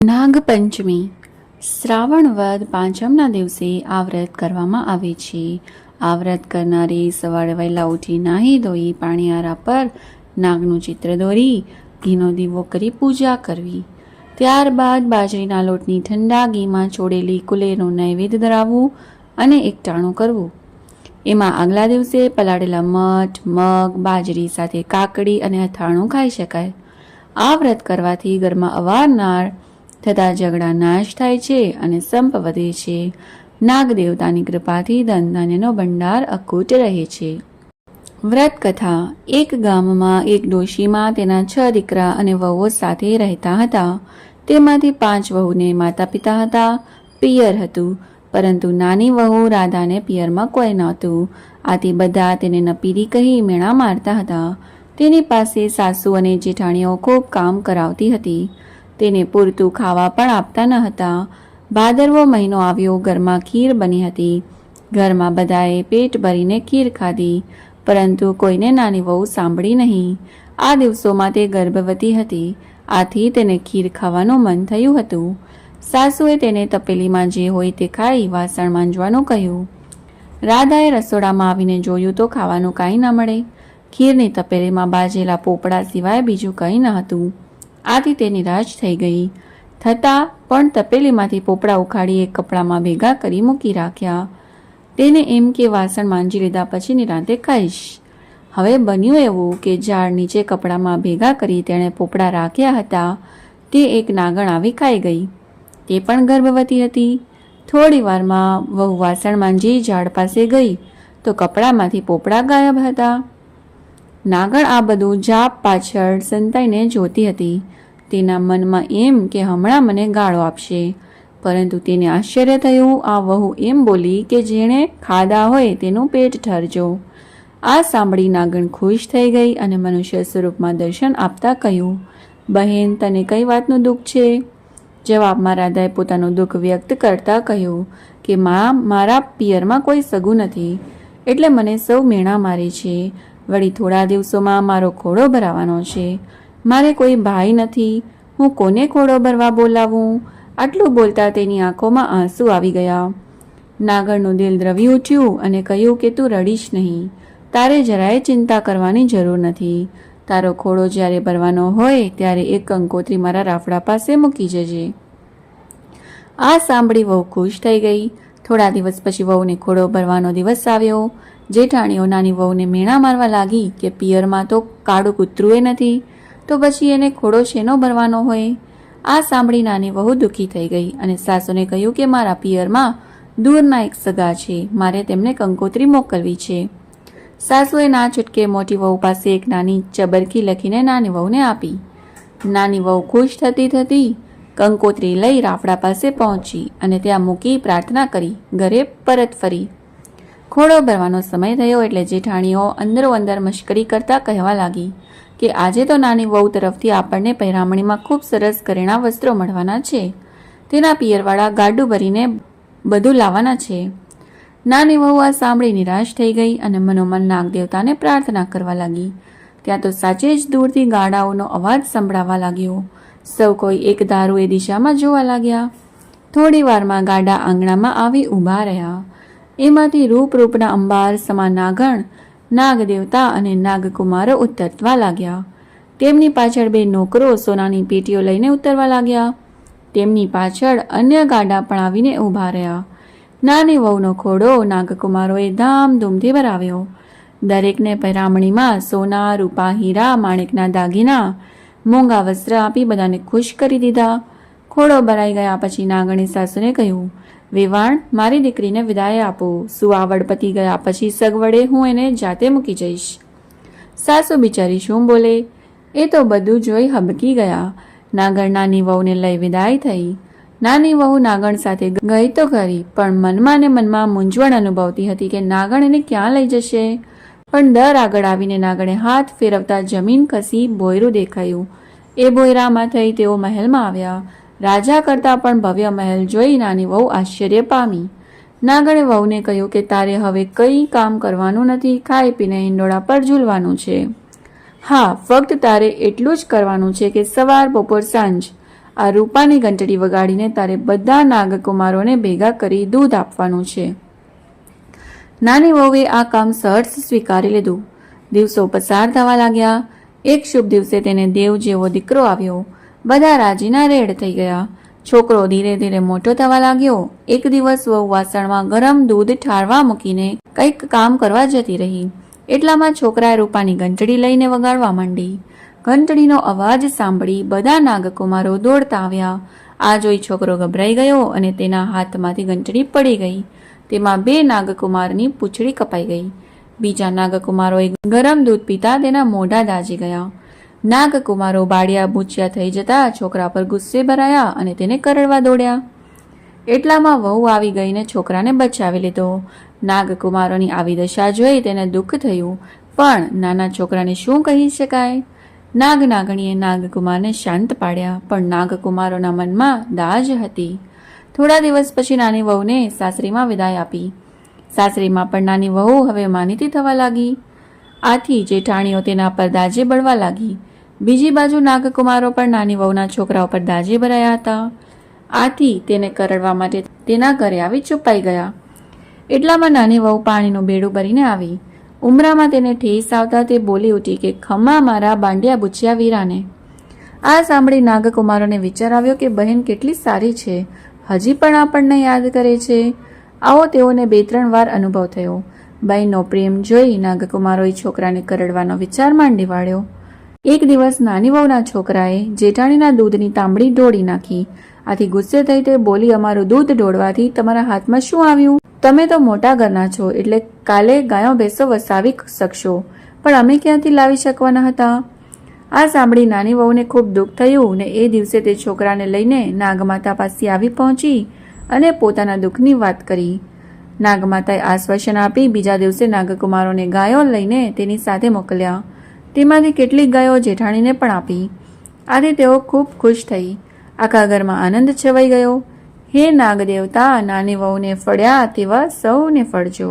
નાગપંચમી શ્રાવણ વદ પાંચમના દિવસે આ વ્રત કરવામાં આવે છે. આ વ્રત કરનારે સવારે વહેલા ઉઠી નાહી ધોઈ પાણીયારા પર નાગનું ચિત્ર દોરી ઘીનો દીવો કરી પૂજા કરવી. ત્યારબાદ બાજરીના લોટની ઠંડા ઘીમાં ચોળેલી કુલેરનું નૈવેદ્ય ધરાવવું અને એકટાણું કરવું. એમાં આગલા દિવસે પલાળેલા મઠ, મગ, બાજરી સાથે કાકડી અને અથાણું ખાઈ શકાય. આ વ્રત કરવાથી ઘરમાં અવારનવાર થતા ઝઘડા નાશ થાય છે અને સંપ વધે છે. નાગ દેવતાની કૃપાથી ધન ધાન્યનો ભંડાર અખૂટ રહે છે. વ્રત કથા. એક ગામમાં એક ડોશીમાં તેના 6 દીકરા અને વહુઓ સાથે રહેતા હતા. તેમાંથી 5 વહુને માતા પિતા હતા, પિયર હતું, પરંતુ નાની વહુ રાધાને પિયરમાં કોઈ નહોતું. આથી બધા તેને નપીરી કહી મેણા મારતા હતા. તેની પાસે સાસુ અને જેઠાણીઓ ખૂબ કામ કરાવતી હતી. તેને પૂરતું ખાવા પણ આપતા ન હતા. ભાદરવો મહિનો આવ્યો, ઘરમાં ખીર બની હતી. ઘરમાં બધાએ પેટ ભરીને ખીર ખાધી, પરંતુ કોઈને નાની વહુ સાંભળી નહીં. આ દિવસોમાં તે ગર્ભવતી હતી, આથી તેને ખીર ખાવાનું મન થયું હતું. સાસુએ તેને તપેલીમાં જે હોય તે ખાઈ વાસણ માંજવાનું કહ્યું. રાધાએ રસોડામાં આવીને જોયું તો ખાવાનું કાંઈ ન મળે. ખીરની તપેલીમાં બાજેલા પોપડા સિવાય બીજું કંઈ ન હતું. આથી તે નિરાશ થઈ ગઈ. થતાં પણ તપેલીમાંથી પોપડા ઉખાડી એક કપડામાં ભેગા કરી મૂકી રાખ્યા. તેને એમ કે વાસણ માંજી લીધા પછી નિરાંતે ખાઈશ. હવે બન્યું એવું કે ઝાડ નીચે કપડામાં ભેગા કરી તેણે પોપડા રાખ્યા હતા તે એક નાગણ આવી ખાઈ ગઈ. તે પણ ગર્ભવતી હતી. થોડી વારમાં વહુ વાસણ માંજી ઝાડ પાસે ગઈ તો કપડામાંથી પોપડા ગાયબ હતા. નાગણ આ બધું જાપ પાછળ સંતાઈને જોતી હતી. તેના મનમાં એમ કે હમણાં મને ગાળો આપશે, પરંતુ તેને આશ્ચર્ય થયું. આ વહુ એમ બોલી કે જેણે ખાધા હોય તેનું પેટ ઠરજો. આ સાંભળી નાગણ ખુશ થઈ ગઈ અને મનુષ્ય સ્વરૂપમાં દર્શન આપતા કહ્યું, બહેન, તને કઈ વાતનું દુઃખ છે? જવાબમાં રાધાએ પોતાનું દુઃખ વ્યક્ત કરતા કહ્યું કે મારા પિયરમાં કોઈ સગું નથી, એટલે મને સૌ મેણા મારે છે. વળી થોડા દિવસોમાં મારો ખોડો ભરાવાનો છે. મારે કોઈ ભાઈ નથી, હું કોને ખોડો ભરવા બોલાવું? આટલું બોલતા તેની આંખોમાં આંસુ આવી ગયા. નાગણનું દિલ દ્રવી ઉઠ્યું અને કહ્યું કે તું રડીશ નહીં. તારે જરાય ચિંતા કરવાની જરૂર નથી. તારો ખોડો જ્યારે ભરવાનો હોય ત્યારે એક કંકોત્રી મારા રાફડા પાસે મૂકી જજે. આ સાંભળી વહુ ખુશ થઈ ગઈ. થોડા દિવસ પછી વહુને ખોડો ભરવાનો દિવસ આવ્યો. જેઠાણીઓ નાની વહુને મેણા મારવા લાગી કે પિયરમાં તો કાળું કૂતરું નથી, તો પછી એને ખોડો શેનો ભરવાનો હોય? આ સાંભળી નાની વહુ દુઃખી થઈ ગઈ અને સાસુને કહ્યું કે મારા પિયરમાં દૂરના એક સગા છે, મારે તેમને કંકોત્રી મોકલવી છે. સાસુએ ના છૂટકે મોટી વહુ પાસે એક નાની ચબરકી લખીને નાની વહુને આપી. નાની વહુ ખુશ થતી કંકોત્રી લઈ રાફડા પાસે પહોંચી અને ત્યાં મૂકી પ્રાર્થના કરી ઘરે પરત ફરી. ખોડો ભરવાનો સમય થયો એટલે જેઠાણીઓ અંદરો અંદર મશ્કરી કરતા કહેવા લાગી કે આજે તો નાની વહુ તરફથી આપણને પહેરામણીમાં ખૂબ સરસ ઘરેણા વસ્ત્રો મળવાના છે. તેના પિયરવાળા ગાડું ભરીને બધું લાવવાના છે. નાની વહુ આ સાંભળી નિરાશ થઈ ગઈ અને મનોમન નાગદેવતાને પ્રાર્થના કરવા લાગી. ત્યાં તો સાચે જ દૂરથી ગાડાઓનો અવાજ સંભળાવા લાગ્યો. સૌ કોઈ એક ધારું એ દિશામાં જોવા લાગ્યા. થોડી વારમાં ગાડા આંગણામાં આવી ઊભા રહ્યા. એમાંથી રૂપના અંબાર સમા નાગણ, નાગદેવતા અને નાગકુમારો ઉતરવા લાગ્યા. તેમની પાછળ 2 નોકરો સોનાની પેટીઓ લઈને ઉતરવા લાગ્યા. તેમની પાછળ અન્ય ગાડા પણ આવીને ઊભા રહ્યા. નાની વહુનો ખોડો નાગકુમારોએ ધામધૂમથી ભરાવ્યો. દરેકને પહેરામણીમાં સોના, રૂપા, હીરા, માણેકના દાગીના, મોંઘા વસ્ત્ર આપી બધાને ખુશ કરી દીધા. ખોડો ભરાઈ ગયા પછી નાગણે સાસુને કહ્યું, વેવાણ, મારી દીકરીને વિદાય આપો. સુવાવડ પતી ગયા પછી સગવડે હું એને જાતે મૂકી જઈશ. સાસુ બિચારી શું બોલે? એ તો બધું જોઈ હબકી ગયા. નાગણ નાની વહુને લઈ વિદાય થઈ. નાની વહુ નાગણ સાથે ગઈ તો ખરી, પણ મનમાં ને મનમાં મૂંઝવણ અનુભવતી હતી કે નાગણ એને ક્યાં લઈ જશે. પણ દર આગળ આવીને નાગણે હાથ ફેરવતા જમીન ખસી બોયરું દેખાયું. એ બોયરામાં થઈ તેઓ મહેલમાં આવ્યા. રાજા કરતાં પણ ભવ્ય મહેલ જોઈ નાની વહુ આશ્ચર્ય પામી. નાગણે વહુને કહ્યું કે તારે હવે કંઈ કામ કરવાનું નથી, ખાઈ પીને હિંડોળા પર ઝૂલવાનું છે. હા, ફક્ત તારે એટલું જ કરવાનું છે કે સવાર, બપોર, સાંજ આ રૂપાની ઘંટડી વગાડીને તારે બધા નાગકુમારોને ભેગા કરી દૂધ આપવાનું છે. નાની વહુએ આ કામ સહર્ષ સ્વીકારી લીધું. દિવસો પસાર થવા લાગ્યા. એક શુભ દિવસે તેને દેવ જેવો દીકરો આવ્યો. બધા રાજીના રેડ થઈ ગયા. છોકરો ધીરે ધીરે મોટો થવા લાગ્યો. એક દિવસ વહુ વાસણમાં ગરમ દૂધ ઠારવા મૂકીને કંઈક કામ કરવા જતી રહી. એટલામાં છોકરાએ રૂપાની ઘંટડી લઈને વગાડવા માંડી. ઘંટડીનો અવાજ સાંભળી બધા નાગકુમારો દોડતા આવ્યા. આ જોઈ છોકરો ગભરાઈ ગયો અને તેના હાથમાંથી ઘંટડી પડી ગઈ. તેમાં 2 નાગકુમારની પૂંછડી કપાઈ ગઈ. બીજા નાગકુમારોએ ગરમ દૂધ પીતા તેના મોઢા દાઝી ગયા. નાગકુમારો બાળિયા બૂચિયા થઈ જતા છોકરા પર ગુસ્સે ભરાયા અને તેને કરડવા દોડ્યા. એટલામાં વહુ આવી ગઈને છોકરાને બચાવી લીધો. નાગકુમારોની આવી દશા જોઈ તેને દુઃખ થયું, પણ નાના છોકરાને શું કહી શકાય? નાગનાગણીએ નાગકુમારને શાંત પાડ્યા, પણ નાગકુમારોના મનમાં દાજ હતી. થોડા દિવસ પછી નાની વહુને સાસરીમાં વિદાય આપી. સાસરીમાં પણ નાની વહુ હવે માનીતી થવા લાગી. આથી જેઠાણીઓ તેના પર દાજે બળવા લાગી. બીજી બાજુ નાગકુમારો પણ નાની વહુના છોકરાઓ પર દાજે ભરાયા હતા. આથી તેને કરડવા માટે તેના ઘરે આવી છુપાઈ ગયા. એટલામાં નાની વહુ પાણીનું બેડું ભરીને આવી. ઉમરામાં તેને ઠેસ આવતા તે બોલી ઉઠી કે ખમ્મા મારા બાંડિયા બુચિયા વીરાને. આ સાંભળી નાગકુમારોને વિચાર આવ્યો કે બહેન કેટલી સારી છે, હજી પણ આપણને યાદ કરે છે. આવો તેઓને 2-3 વાર અનુભવ થયો. બહેનનો પ્રેમ જોઈ નાગકુમારોએ છોકરાને કરડવાનો વિચાર માંડી વાળ્યો. એક દિવસ નાની વહુના છોકરાએ જેઠાણીના દૂધની તાંબડી ઢોળી નાખી. આથી ગુસ્સે થઈ તે બોલી, અમારું દૂધ ઢોળવાથી તમારા હાથમાં શું આવ્યું? તમે તો મોટા ઘરના છો, એટલે કાલે ગાયો ભેંસો વસાવી શકશો, પણ અમે ક્યાંથી લાવી શકવાના હતા? આ સાંભળી નાની વહુને ખૂબ દુઃખ થયું ને એ દિવસે તે છોકરાને લઈને નાગમાતા પાસે આવી પહોંચી અને પોતાના દુઃખની વાત કરી. નાગમાતાએ આશ્વાસન આપી બીજા દિવસે નાગકુમારોને ગાયો લઈને તેની સાથે મોકલ્યા. તેમાંથી કેટલીક ગાયો જેઠાણીને પણ આપી. આથી તેઓ ખૂબ ખુશ થઈ. આખા ઘરમાં આનંદ છવાઈ ગયો. હે નાગ દેવતા, નાની વહુને ફળ્યા તેવા સૌને ફળજો.